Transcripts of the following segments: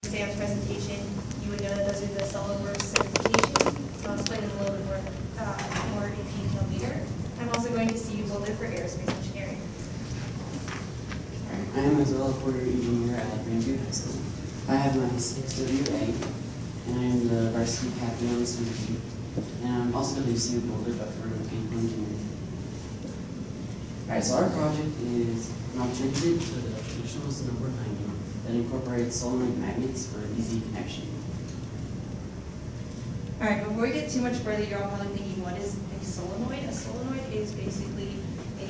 Sam's presentation, you would know that those are the SolidWorks certifications. So I'll explain them a little bit more in detail later. I'm also going to see you build it for aerospace engineering. I am as well a quarter engineer at Grandview High School. I have my 6WA, and I am the varsity captain on the swim team. And I'm also the Lucille Boulder, but for mechanical engineering. Alright, so our project is an alternative to the traditional snowboard landing that incorporates solenoid magnets for easy connection. Alright, before we get too much further, you're all probably thinking, what is a solenoid? A solenoid is basically a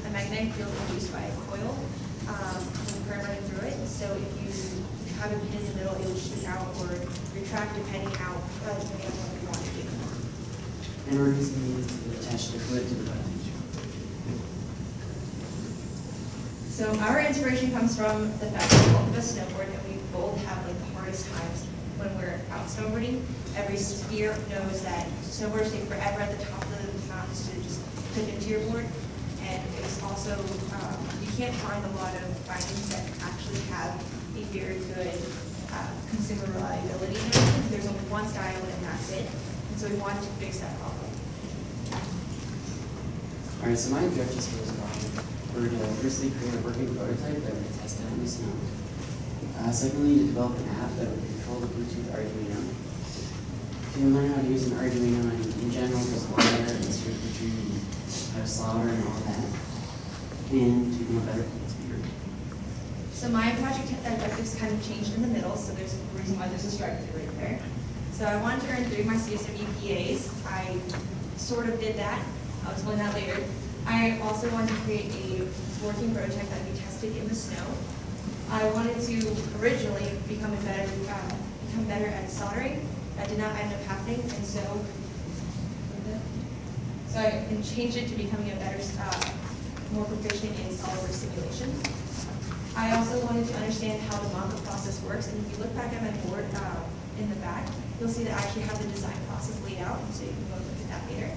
magnetic field induced by a coil with current running through it. So if you have a pin in the middle, it will shoot out or retract depending on what you want to do. And we're using these to attach the foot to the button. So our inspiration comes from the fact that both of us snowboard, and we both have like the hardest times when we're out snowboarding. Every skier knows that snowboarders take forever at the top of the mountains to just clip into your board. And it's also, you can't find a lot of bindings that actually have a very good consumer reliability in it. There's only one style and that's it. And so we wanted to fix that problem. Alright, so my objectives for this project were to firstly create a working prototype that would test out in the snow. Secondly, to develop an app that would control the Bluetooth Arduino. To learn how to use an Arduino in general, just wire and circuitry and how to solder and all that. And to become a better public speaker. So my project objectives kind of changed in the middle, so there's a reason why there's a strike through right there. So I wanted to earn 3 of my CSW PAs. I sort of did that. I'll explain that later. I also wanted to create a working prototype that would be tested in the snow. I wanted to originally become better at soldering. That did not end up happening, and so I changed it to becoming a better, more proficient in SolidWorks simulation. I also wanted to understand how the mock-up process works, and if you look back at my board in the back, you'll see that I actually have the design process laid out, so you can go look at that later.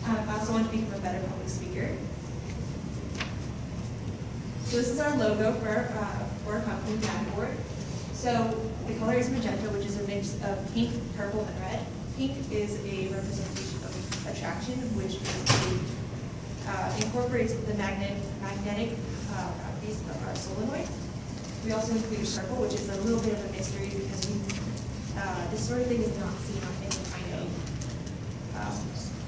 I also want to become a better public speaker. So this is our logo for our company, Board. So the color is magenta, which is a mix of pink, purple, and red. Pink is a representation of attraction, which basically incorporates the magnetic properties of our solenoid. We also include purple, which is a little bit of a mystery because this sort of thing is not seen on any kind of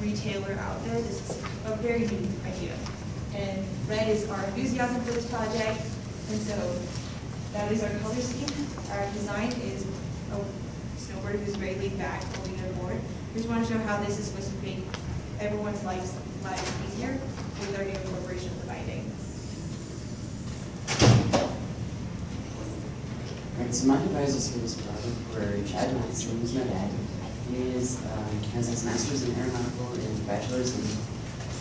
retailer out there. This is a very unique idea. And red is our enthusiasm for this project, and so that is our color scheme. Our design is a snowboarder who's very laid back, holding their board. We just want to show how this is supposed to make everyone's lives easier with our new incorporation of the binding. Alright, so my advisors for this project were Chad Matheson, who's my dad. He has his master's in aeronautical and bachelor's in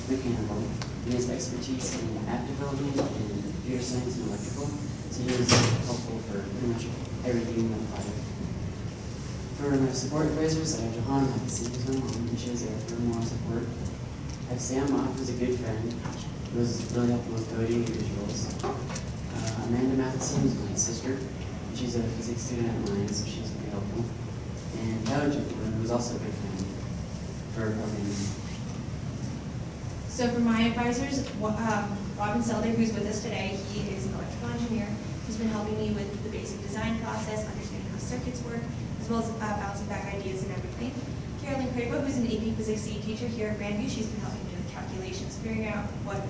mechanical. He has expertise in app development and computer science and electrical, so he was helpful for pretty much everything in the project. For my support advisors, I have Johanna Matheson, who's my mom, and she was there for more support. I have Sam Mock, who's a good friend, who was really helpful with coding and visuals. Amanda Matheson is my sister. She's a physics student at mine, so she's very helpful. And Tyler Jacobin, who's also a good friend for programming. So for my advisors, Robin Selder, who's with us today, he is an electrical engineer. He's been helping me with the basic design process, understanding how circuits work, as well as bouncing back ideas and everything. Carolyn Crabo, who's an AP Physics C teacher here at Grandview, she's been helping me with calculations, figuring out what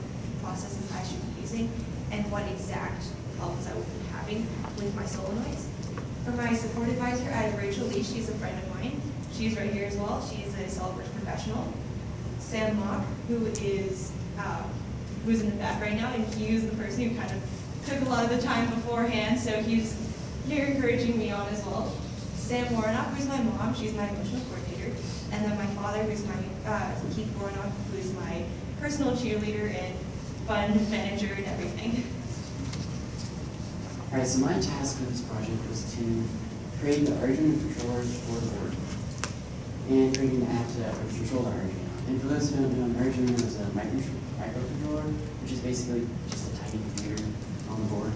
processes I should be using, and what exact problems I would be having with my solenoids. For my support advisor, I have Rachel Lee. She's a friend of mine. She's right here as well. She is a SolidWorks professional. Sam Mock, who's in the back right now, and he was the person who kind of took a lot of the time beforehand, so he's here encouraging me on as well. Sam Woronoff, who's my mom, she's my emotional coordinator, and then my father, who's my Keith Woronoff, who's my personal cheerleader and fund manager and everything. Alright, so my task for this project was to create the Arduino controllers for the board and create an app that would control the Arduino. And for those who don't know, an Arduino is a microcontroller, which is basically just a tiny computer on the board.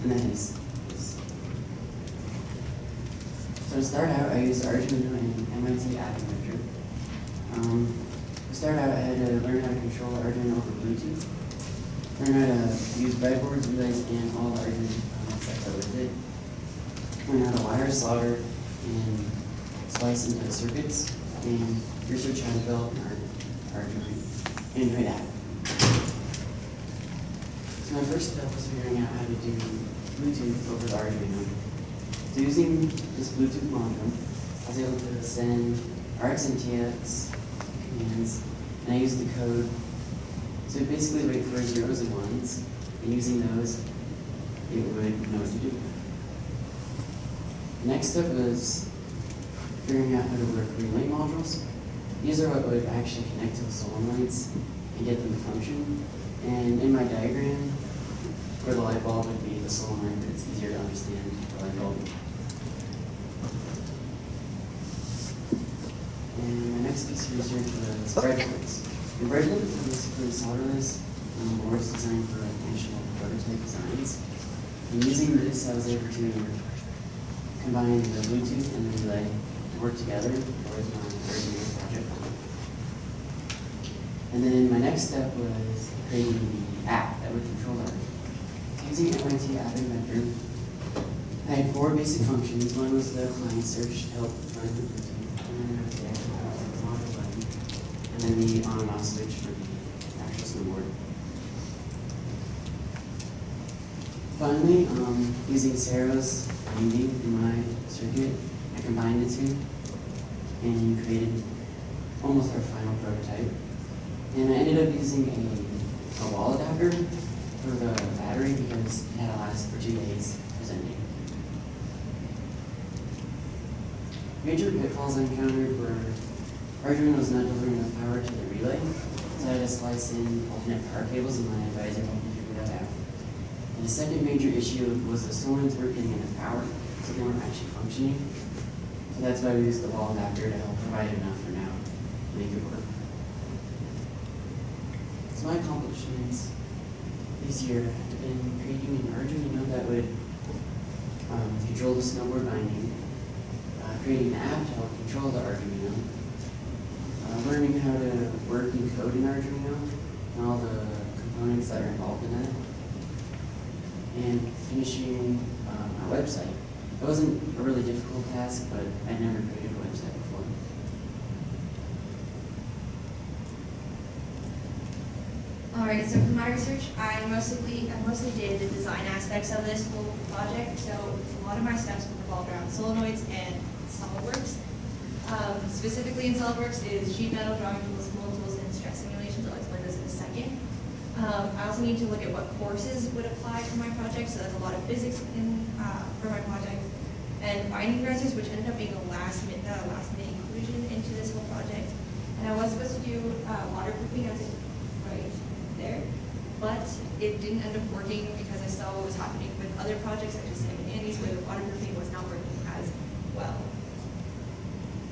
And that is So to start out, I used Arduino and MIT App Inventor. To start out, I had to learn how to control Arduino over Bluetooth, learn how to use breadboards, relays, and all the Arduino components that go with it, learn how to wire, solder, and splice into circuits, and research how to develop an Android app. So my first step was figuring out how to do Bluetooth over the Arduino. So using this Bluetooth module, I was able to send RX and TX commands, and I used the code to basically wait for zeros and ones, and using those, it would know what to do. The next step was figuring out how to work relay modules. These are what would actually connect to the solenoids and get them to function. And in my diagram, where the light bulb would be the solenoid, but it's easier to understand the light bulb. And my next piece of research was breadboards. And breadboards are basically solderless boards designed for national prototype designs. And using this, I was able to combine the Bluetooth and the relay to work together towards my Arduino project. And then my next step was creating the app that would control the Arduino. Using MIT App Inventor, I had 4 basic functions. One was the client search to help run the Bluetooth, and then there was the actual module button, and then the on and off switch for the actual snowboard. Finally, using Sero's binding in my circuit, I combined the two and created almost our final prototype. And I ended up using a wall adapter for the battery because it had to last for 2 days presenting. Major pitfalls I encountered were Arduino was not delivering enough power to the relay, so I had to slice in alternate power cables, and my advisor helped me figure that out. And the second major issue was the solenoids weren't getting enough power, so they weren't actually functioning. So that's why we used the wall adapter to help provide enough for now to make it work. So my accomplishments this year have been creating an Arduino that would control the snowboard binding, creating an app to help control the Arduino, learning how to work and code in Arduino and all the components that are involved in that, and finishing our website. It wasn't a really difficult task, but I'd never created a website before. All right, so for my research, I mostly did the design aspects of this whole project. So a lot of my steps were revolved around solenoids and SolidWorks. Specifically in SolidWorks is sheet metal, drawing tools, mold tools, and stress simulations. I'll explain those in a second. I also need to look at what courses would apply for my project. So that's a lot of physics for my project, and binding resistors, which ended up being a last minute inclusion into this whole project. And I was supposed to do waterproofing as in right there, but it didn't end up working because I saw what was happening with other projects such as Sam and Andy's, where the waterproofing was not working as well.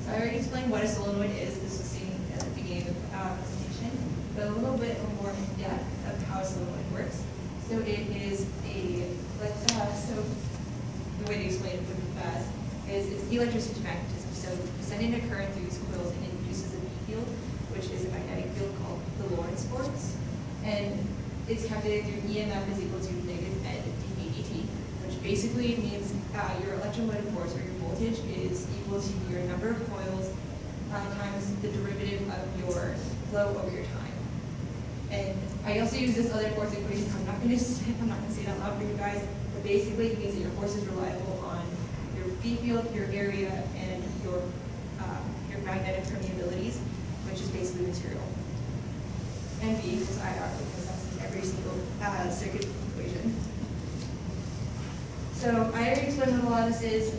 So I already explained what a solenoid is. This was seen at the beginning of the presentation, but a little bit more in depth of how a solenoid works. So it is so the way to explain it really fast is it's electricity to magnetism. So you send in a current through these coils and it induces a B field, which is a magnetic field called the Lorentz force. And it's calculated through EMF is equal to negative N dV/dt, which basically means your electromotive force or your voltage is equal to your number of coils times the derivative of your flow over your time. And I also use this other force equation. I'm not going to say it out loud for you guys, but basically it means that your force is reliable on your B field, your area, and your magnetic permeabilities, which is basically material. And V is IR, because that's in every single circuit equation. So I already explained what a lot of this is.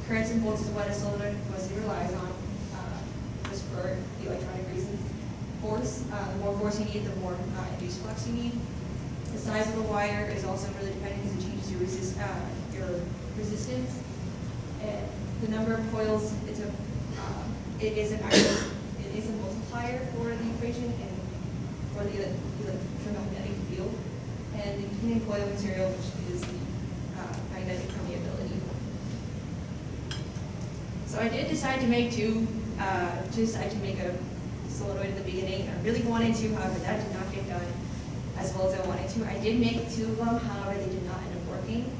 Currents and volts is what a solenoid mostly relies on, just for the electronic reasons. Force, the more force you need, the more induced flux you need. The size of the wire is also really dependent because it changes your resistance. And the number of coils, it is a multiplier for the equation and for the electromagnetic field. And the heating coil material, which is the magnetic permeability. decided to make a solenoid at the beginning. I really wanted to, however, that did not get done as well as I wanted to. I did make 2 of them, however, they did not end up working.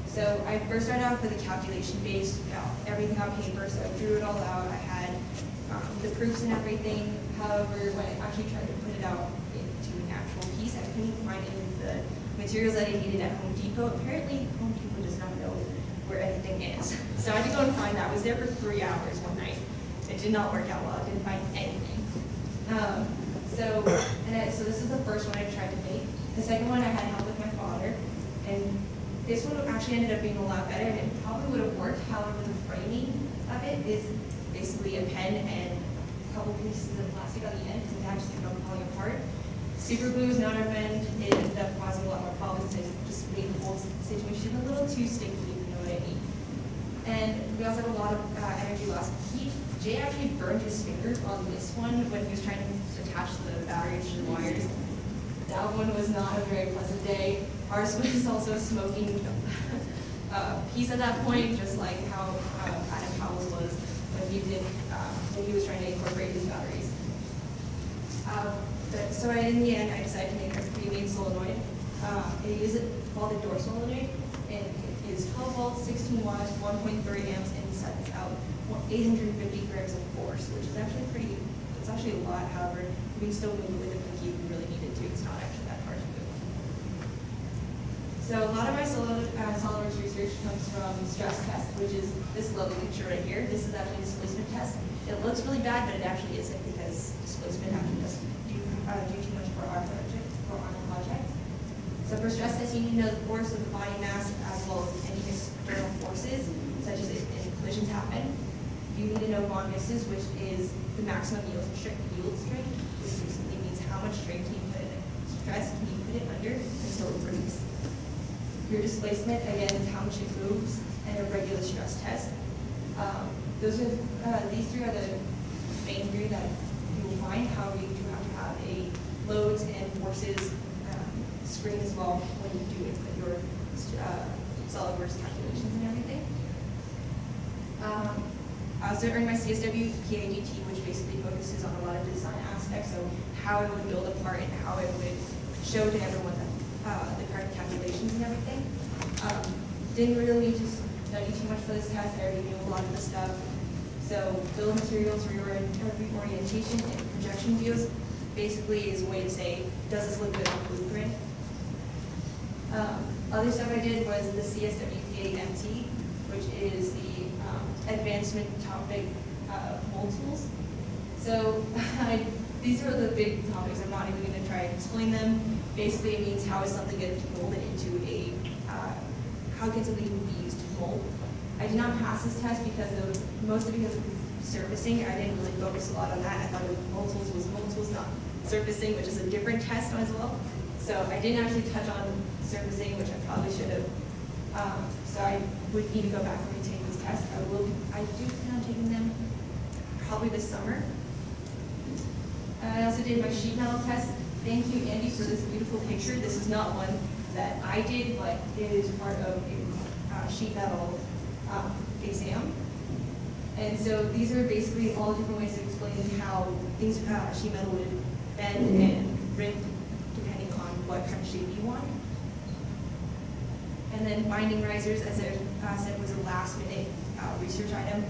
So I first started off with a calculation base, everything on paper, so I drew it all out. I had the proofs and everything. However, when I actually tried to put it out into an actual piece, I couldn't find any of the materials that I needed at Home Depot. Apparently, Home Depot does not know where anything is. So I had to go and find that. I was there for 3 hours one night. It did not work out well. I didn't find anything. So this is the first one I tried to make. The second one I had help with my father. And this one actually ended up being a lot better, and it probably would have worked. However, the framing of it is basically a pen and a couple pieces of plastic on the end, because it actually ended up falling apart. Super glue is not our friend. It ended up causing a lot more problems and just made the whole situation a little too sticky, if you know what I mean. And we also had a lot of energy loss. Jay actually burned his finger on this one when he was trying to attach the batteries to the wires. That one was not a very pleasant day. Ours was also smoking piece at that point, just like how Adam Powell's was when he was trying to incorporate his batteries. So in the end, I decided to make a pre-made solenoid. It is called a door solenoid, and it is 12 volts, 16 watts, 1.3 amps, and sends out 850 grams of force, which is actually it's actually a lot. However, we can still move it with a pinky if we really needed to. It's not actually that hard to move. So a lot of my SolidWorks research comes from stress test, which is this lovely picture right here. This is actually a displacement test. It looks really bad, but it actually isn't, because displacement actually doesn't do too much for our project. So for stress test, you need to know the force of the body mass as well as any external forces, such as if any collisions happen. You need to know von Misses, which is the maximum yield strength, which basically means how much strain can you put in it. Stress, can you put it under until it breaks. Your displacement, again, is how much it moves, and a regular stress test. These 3 are the main 3 that you will find. However, you do have to have a loads and forces screen as well when you do it with your SolidWorks calculations and everything. I also earned my CSW PADT, which basically focuses on a lot of design aspects, so how it would build a part and how it would show to everyone the correct calculations and everything. Didn't really need to study too much for this test. I already knew a lot of the stuff. So bill of materials, reorientation, and projection views basically is a way to say, does this look good on blueprint? Other stuff I did was the CSWPA-MT, which is the advancement topic mold tools. So these are the big topics. I'm not even going to try to explain them. Basically, it means how is something going to be molded into how can something be used to mold. I did not pass this test mostly because of surfacing. I didn't really focus a lot on that. I thought mold tools, not surfacing, which is a different test as well. So I didn't actually touch on surfacing, which I probably should have. So I would need to go back and retake these tests. I do plan on taking them probably this summer. I also did my sheet metal test. Thank you, Andy, for this beautiful picture. This is not one that I did, but it is part of a sheet metal exam. And so these are basically all different ways of explaining how things sheet metal would bend and rip depending on what kind of shape you want. And then binding risers, as I said, was a last minute research item.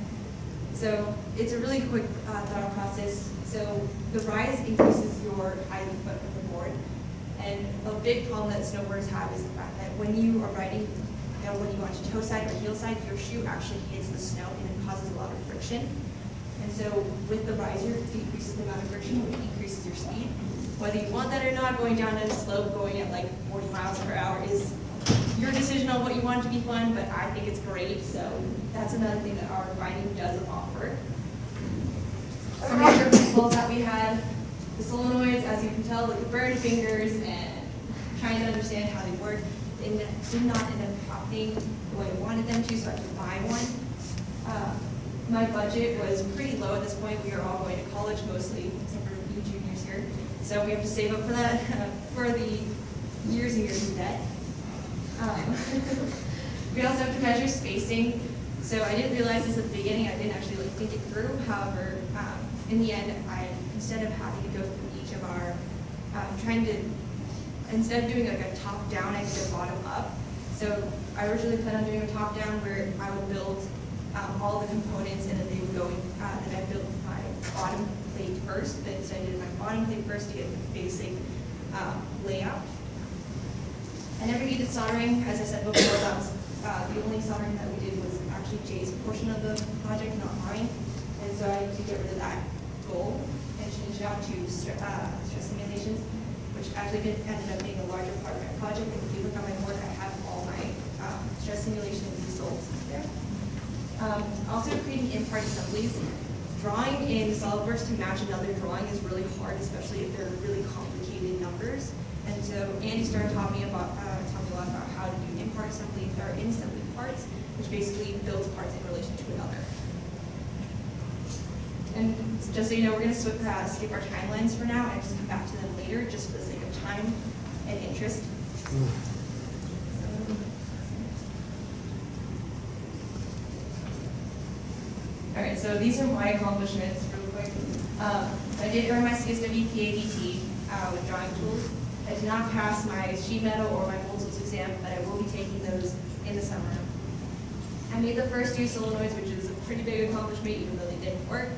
So it's a really quick thought process. So the rise increases your height of the board. And a big problem that snowboarders have is the fact that when you are riding, when you watch toe side or heel side, your shoe actually hits the snow and it causes a lot of friction. And so with the riser, it decreases the amount of friction, which increases your speed. Whether you want that or not, going down a slope, going at like 40 miles per hour is your decision on what you want it to be fun, but I think it's great. So that's another thing that our riding does offer. Some other pitfalls that we had, the solenoids, as you can tell, with the burned fingers and trying to understand how they work, they did not end up happening the way I wanted them to, so I had to buy one. My budget was pretty low at this point. We are all going to college mostly, except for you juniors here. So we have to save up for that, for the years and years of debt. We also have to measure spacing. So I didn't realize this at the beginning. I didn't actually like think it through. However, in the end, instead of having to go through each of our, instead of doing like a top down, I did a bottom up. So I originally planned on doing a top down where I would build all the components and then they would go in, then I built my bottom plate first. But instead I did my bottom plate first to get the basic layout. I never needed soldering. As I said before, that was the only soldering that we did was actually Jay's portion of the project, not mine. And so I had to get rid of that goal and change it out to stress simulations, which actually ended up being a larger part of my project. And if you look at my board, I have all my stress simulation results there. Also creating in-part assemblies. Drawing in SolidWorks to match another drawing is really hard, especially if they're really complicated numbers. And so Andy started talking a lot about how to do in-part assembly or in-assembly parts, which basically builds parts in relation to another. And just so you know, we're going to skip our timelines for now and just come back to them later, just for the sake of time and interest. All right, so these are my accomplishments real quick. I did earn my CSW PADT with drawing tools. I did not pass my sheet metal or my multiples exam, but I will be taking those in the summer. I made the first 2 solenoids, which is a pretty big accomplishment, even though they didn't work.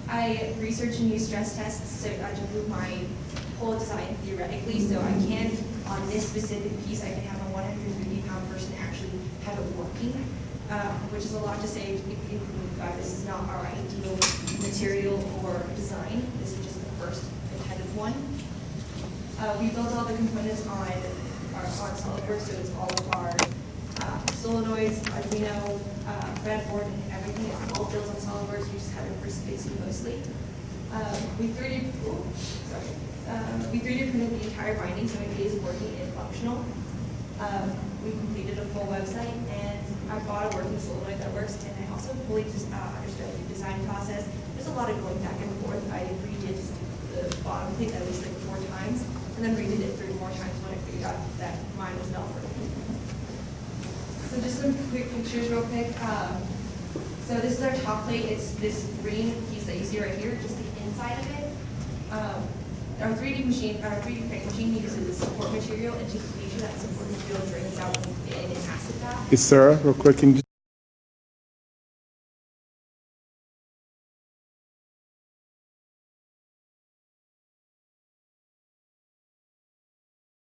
I researched and used stress tests to prove my whole design theoretically, so I can, on this specific piece, I can have a 150-pound person actually have it working, which is a lot to say. This is not our ideal material or design. This is just the first intended one. We built all the components on SolidWorks, so it's all of our solenoids, Arduino, breadboard, and everything. It's all built on SolidWorks. We just have it for spacing mostly. We 3D printed the entire binding, so it is working and functional. We completed a full website, and I bought a working solenoid that works, and I also fully understood the design process. There's a lot of going back and forth. I redid the bottom plate at least like 4 times, and then redid it 3 more times when I figured out that mine was not working. So just some quick pictures real quick. So this is our top plate. It's this green piece that you see right here, just the inside of it. Our 3D printing machine uses support material, and to make sure that support material drains out in acid bath. Hey, Sarah, real quick, can you